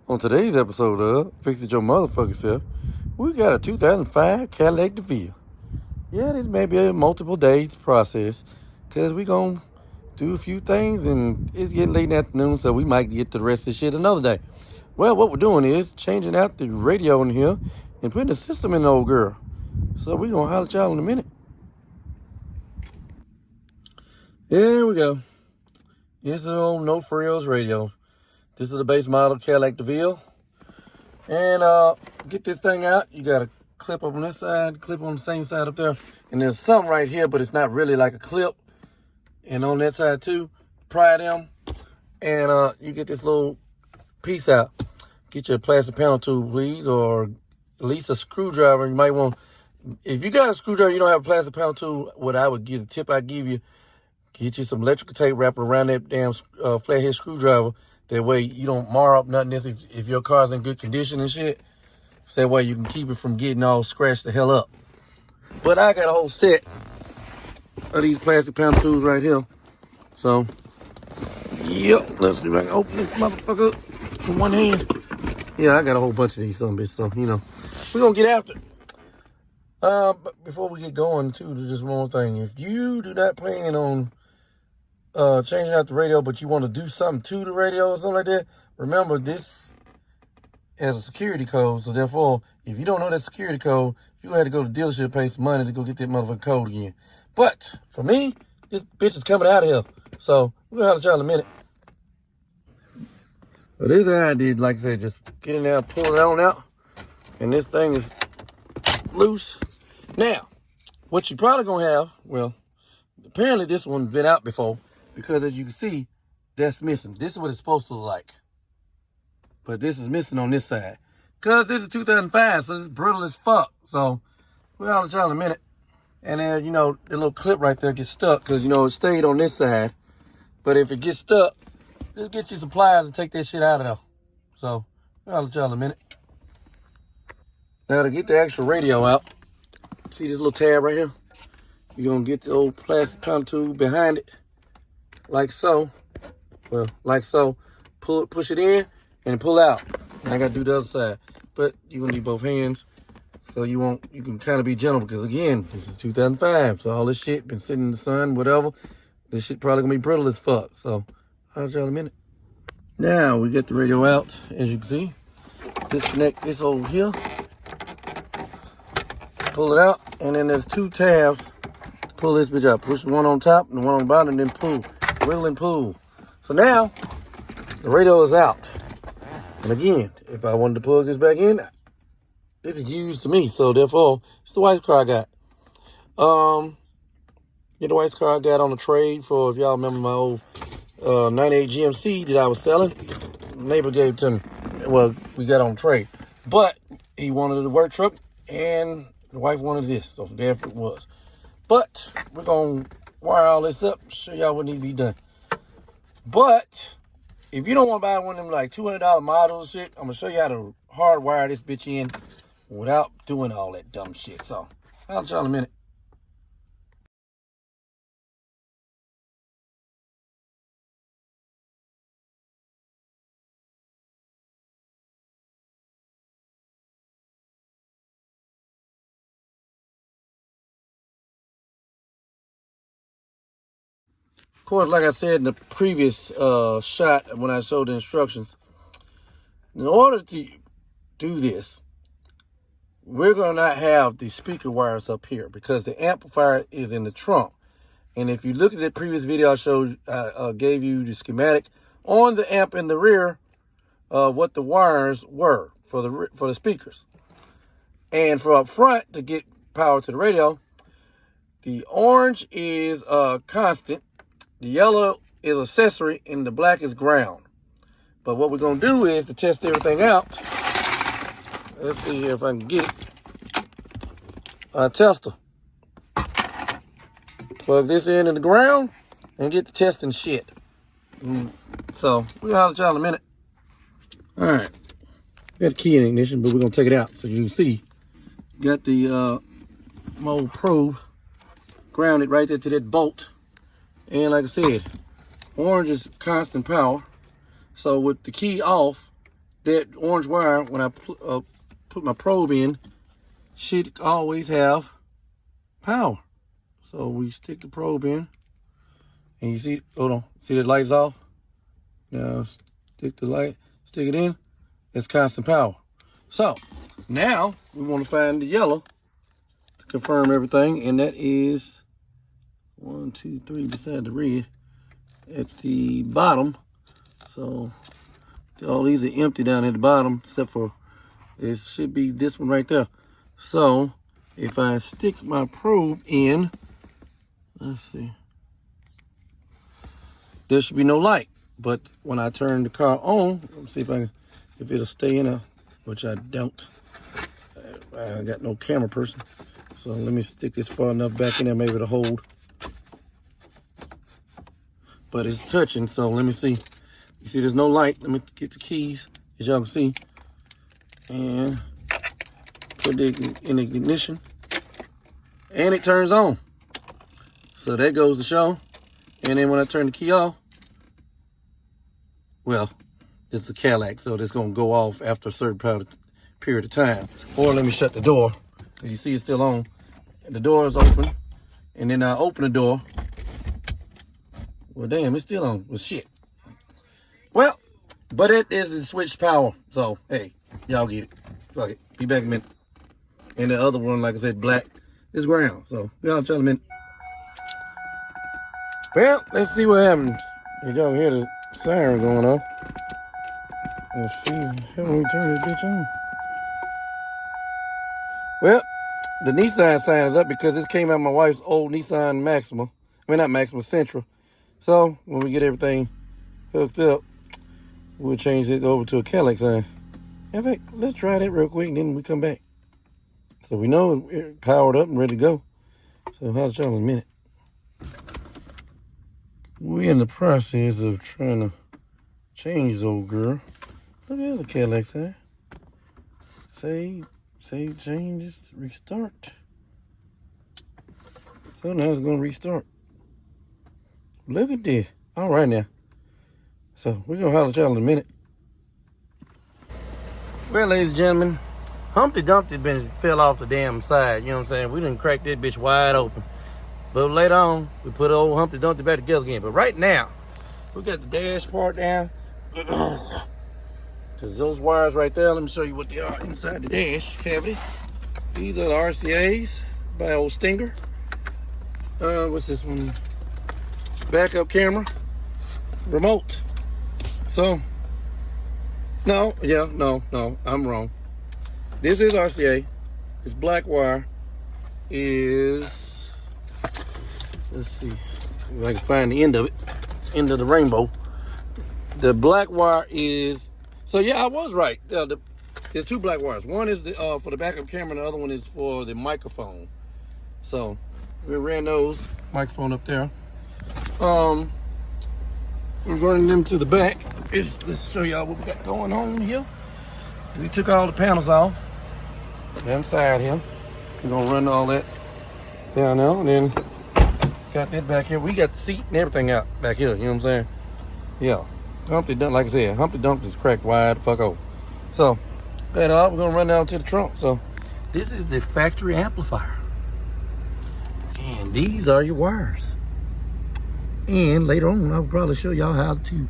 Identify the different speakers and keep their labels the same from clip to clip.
Speaker 1: On today's episode of Fix It Your Motherfucking Self, we got a 2005 Cadillac Deville. Yeah, this may be a multiple days process because we going to do a few things and it's getting late in the afternoon, so we might get to the rest of the shit another day. Well, what we're doing is changing out the radio in here and putting the system in the old girl. So we're going to holler at y'all in a minute. There we go. This is an old no frills radio. This is the base model Cadillac Deville. And get this thing out. You got a clip up on this side, clip on the same side up there. And there's some right here, but it's not really like a clip. And on that side too, pry them. And you get this little piece out. Get your plastic panel tool, please, or at least a screwdriver. You might want, if you got a screwdriver, you don't have a plastic panel tool, what I would give, the tip I give you, get you some electrical tape wrapped around that damn flathead screwdriver. That way you don't mar up nothing else if your car's in good condition and shit. So that way you can keep it from getting all scratched the hell up. But I got a whole set of these plastic panel tools right here. So, yep, let's see if I can open this motherfucker up with one hand. Yeah, I got a whole bunch of these some bitch, so, you know, we're going to get after it. But before we get going, too, there's just one more thing. If you do not plan on changing out the radio, but you want to do something to the radio or something like that, remember this has a security code. So therefore, if you don't know that security code, you had to go to the dealership, pay some money to go get that motherfucking code again. But for me, this bitch is coming out of here. So we'll holler at y'all in a minute. But this is how I did, like I said, just get in there, pull it on out, and this thing is loose. Now, what you probably gonna have, well, apparently this one's been out before. Because as you can see, that's missing. This is what it's supposed to look like. But this is missing on this side. Because this is 2005, so it's brittle as fuck. So, we'll holler at y'all in a minute. And then, you know, the little clip right there gets stuck. Because, you know, it stayed on this side. But if it gets stuck, just get you some pliers and take that shit out of there. So, we'll holler at y'all in a minute. Now, to get the actual radio out, see this little tab right here? You're going to get the old plastic panel tool behind it. Like so. Well, like so. Pull it, push it in, and pull out. And I got to do the other side. But you're going to need both hands. So you can kind of be gentle. Because again, this is 2005. So all this shit been sitting in the sun, whatever. This shit probably going to be brittle as fuck. So I'll show you in a minute. Now we get the radio out, as you can see. Disconnect this over here. Pull it out. And then there's two tabs. Pull this bitch out. Push the one on top and the one on the bottom, and then pull. Wiggle and pull. So now, the radio is out. And again, if I wanted to plug this back in, this is used to me. So therefore, it's the wife's car I got. The wife's car I got on the trade for, if y'all remember my old 98 GMC that I was selling. Neighbor gave it to me. Well, we got on trade. But he wanted a work truck, and the wife wanted this. So therefore it was. But we're going to wire all this up, show y'all what needs to be done. But if you don't want to buy one of them like $200 models shit, I'm going to show you how to hardwire this bitch in without doing all that dumb shit. So, I'll tell y'all in a minute. Of course, like I said in the previous shot when I showed the instructions, in order to do this, we're going to not have the speaker wires up here because the amplifier is in the trunk. And if you look at the previous video I showed, gave you the schematic on the amp in the rear of what the wires were for the speakers. And for up front to get power to the radio, the orange is constant. The yellow is accessory and the black is ground. But what we're going to do is to test everything out. Let's see here if I can get it. A tester. Plug this in the ground and get the testing shit. So we'll holler at y'all in a minute. All right. Got a key in ignition, but we're going to take it out so you can see. Got the old probe grounded right there to that bolt. And like I said, orange is constant power. So with the key off, that orange wire, when I put my probe in, should always have power. So we stick the probe in, and you see, hold on, see the light's off? Now stick it in, it's constant power. So now we want to find the yellow to confirm everything, and that is 1, 2, 3 beside the red at the bottom. So all these are empty down at the bottom, except for it should be this one right there. So if I stick my probe in, let's see, there should be no light. But when I turn the car on, let's see if it'll stay in there, which I don't. I got no camera person. So let me stick this far enough back in there, maybe to hold. But it's touching, so let me see. You see there's no light. Let me get the keys, as y'all can see. And put it in the ignition. And it turns on. So that goes to show. And then when I turn the key off, well, it's a Cadillac, so it's going to go off after a certain period of time. Or let me shut the door. As you see, it's still on. And the door is open. And then I open the door. Well, damn, it's still on. Well, shit. Well, but it is the switch power. So, hey, y'all get it. Fuck it. Be back in a minute. And the other one, like I said, black, is ground. So, y'all tell a minute. Well, let's see what happens. You don't hear the siren going on. Let's see. How do we turn this bitch on? Well, the Nissan sign is up because this came out of my wife's old Nissan Maxima. I mean, not Maxima, Sentra. So, when we get everything hooked up, we'll change it over to a Cadillac sign. In fact, let's try that real quick, and then we come back. So we know it's powered up and ready to go. So how's y'all in a minute? We're in the process of trying to change this old girl. Look, there's a Cadillac sign. Save, changes, restart. So now it's going to restart. Look at this. All right now. So we're going to holler at y'all in a minute. Well, ladies and gentlemen, Humpty Dumpty fell off the damn side. You know what I'm saying? We didn't crack that bitch wide open. But later on, we put old Humpty Dumpty back together again. But right now, we got the dash part down. Because those wires right there, let me show you what they are inside the dash cavity. These are the RCAs by old Stinger. What's this one? Backup camera. Remote. So, no, I'm wrong. This is RCA. This black wire is, let's see if I can find the end of it, end of the rainbow. The black wire is, so yeah, I was right. There's two black wires. One is for the backup camera, and the other one is for the microphone. So we ran those, microphone up there. We're running them to the back. Let's show y'all what we got going on here. We took all the panels off. Inside here. We're gonna run all that down there, and then got this back here. We got the seat and everything out back here, you know what I'm saying? Yeah. Humpty Dumpty, like I said, Humpty Dumpty's cracked wide the fuck open. So, that all, we're gonna run down to the trunk. So, this is the factory amplifier. And these are your wires. And later on, I'll probably show y'all how to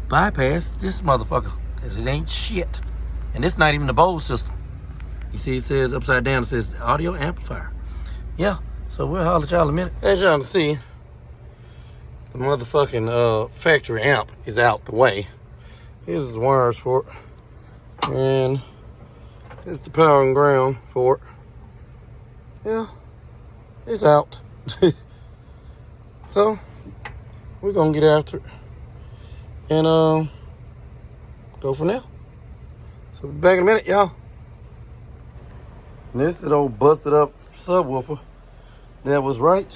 Speaker 1: bypass this motherfucker, because it ain't shit. And it's not even the Bose system. You see, it says upside down, it says audio amplifier. Yeah, so we'll holler at y'all in a minute. As y'all can see, the motherfucking factory amp is out the way. Here's the wires for it. And here's the power and ground for it. Yeah, it's out. So, we're gonna get after it. And go from there. So we'll be back in a minute, y'all. This is the old busted up subwoofer that was right.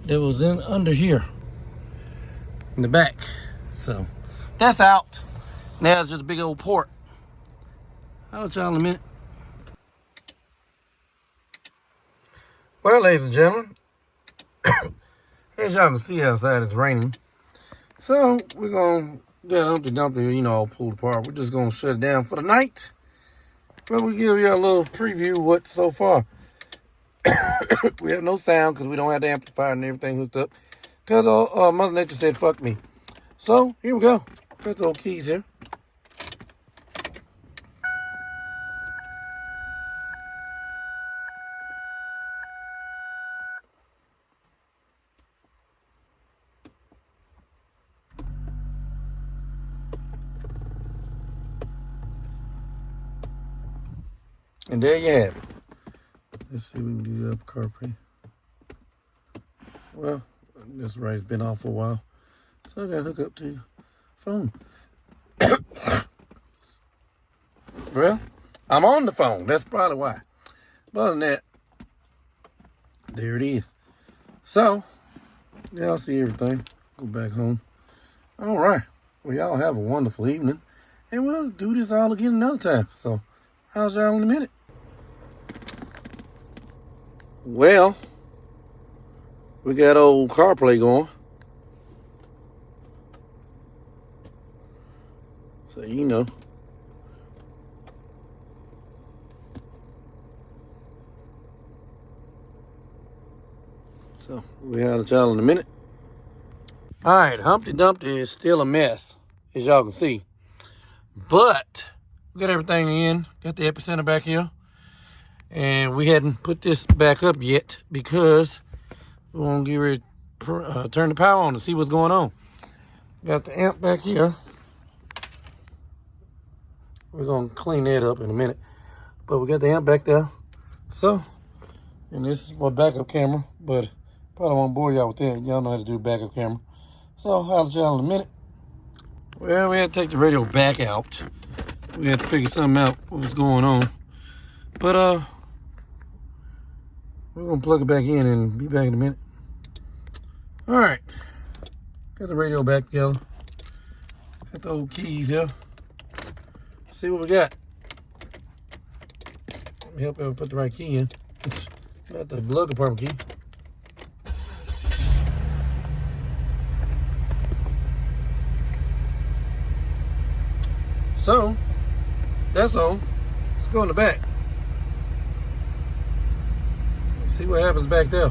Speaker 1: That was in under here in the back. So that's out. Now it's just a big old port. I'll let y'all in a minute. Well, ladies and gentlemen, as y'all can see outside, it's raining. So we're gonna get Humpty Dumpty, pulled apart. We're just gonna shut it down for the night. But we give you a little preview of what so far. We have no sound because we don't have the amplifier and everything hooked up. Because Mother Nature said, fuck me. So, here we go. Got the old keys here. And there you have it. Let's see if we can do the up carpet. Well, this right's been off for a while. So I gotta hook up to your phone. Well, I'm on the phone. That's probably why. But other than that, there it is. So, y'all see everything. Go back home. All right. Well, y'all have a wonderful evening. And we'll do this all again another time. So, how's y'all in a minute? Well, we got old CarPlay going. So, So, we'll have y'all in a minute. All right, Humpty Dumpty is still a mess, as y'all can see. But, we got everything in. Got the epicenter back here. And we hadn't put this back up yet because we want to get ready to turn the power on to see what's going on. Got the amp back here. We're going to clean that up in a minute. But we got the amp back there. So, and this is for backup camera. But probably won't bore y'all with that. Y'all know how to do backup camera. So, I'll let y'all in a minute. Well, we had to take the radio back out. We had to figure something out what was going on. But, we're going to plug it back in and be back in a minute. All right. Got the radio back together. Got the old keys here. See what we got. Let me help you put the right key in. It's not the glove compartment key. So, that's on. Let's go in the back. See what happens back there.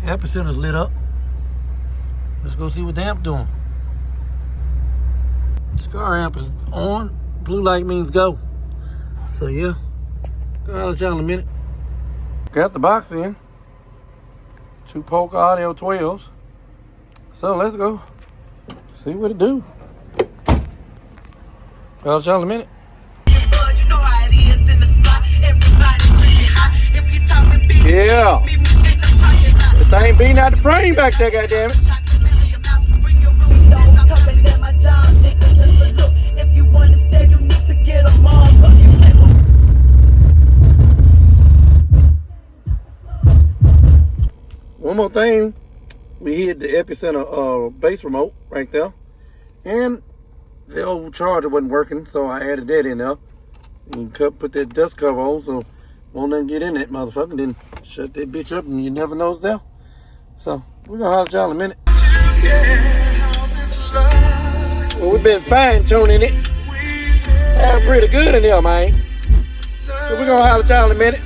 Speaker 1: The epicenter's lit up. Let's go see what the amp doing. Scar amp is on. Blue light means go. So yeah, I'll let y'all in a minute. Got the box in. 2 Polka Audio 12s. So let's go see what it do. I'll let y'all in a minute. Yeah. The thing beating out the frame back there, goddammit. One more thing. We hid the epicenter base remote right there. And the old charger wasn't working, so I added that in there. And put that dust cover on so won't let get in that motherfucker. Then shut that bitch up and you never know it's there. So, we're gonna holler at y'all in a minute. Well, we've been fine-tuning it. Sound pretty good in there, man. So, we're gonna holler at y'all in a minute.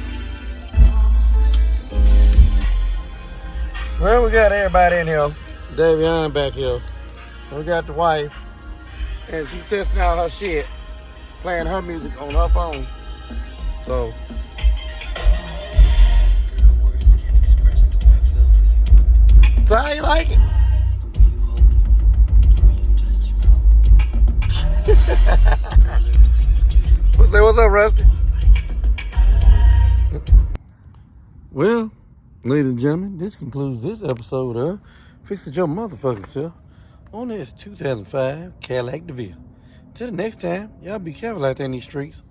Speaker 1: Well, we got everybody in here. Davion back here. We got the wife. And she's testing out her shit. Playing her music on her phone. So, how you like it? What's up, Rusty? Well, ladies and gentlemen, this concludes this episode of Fix It Your Motherfucking Self on this 2005 Cadillac Deville. Till the next time, y'all be careful out there in these streets.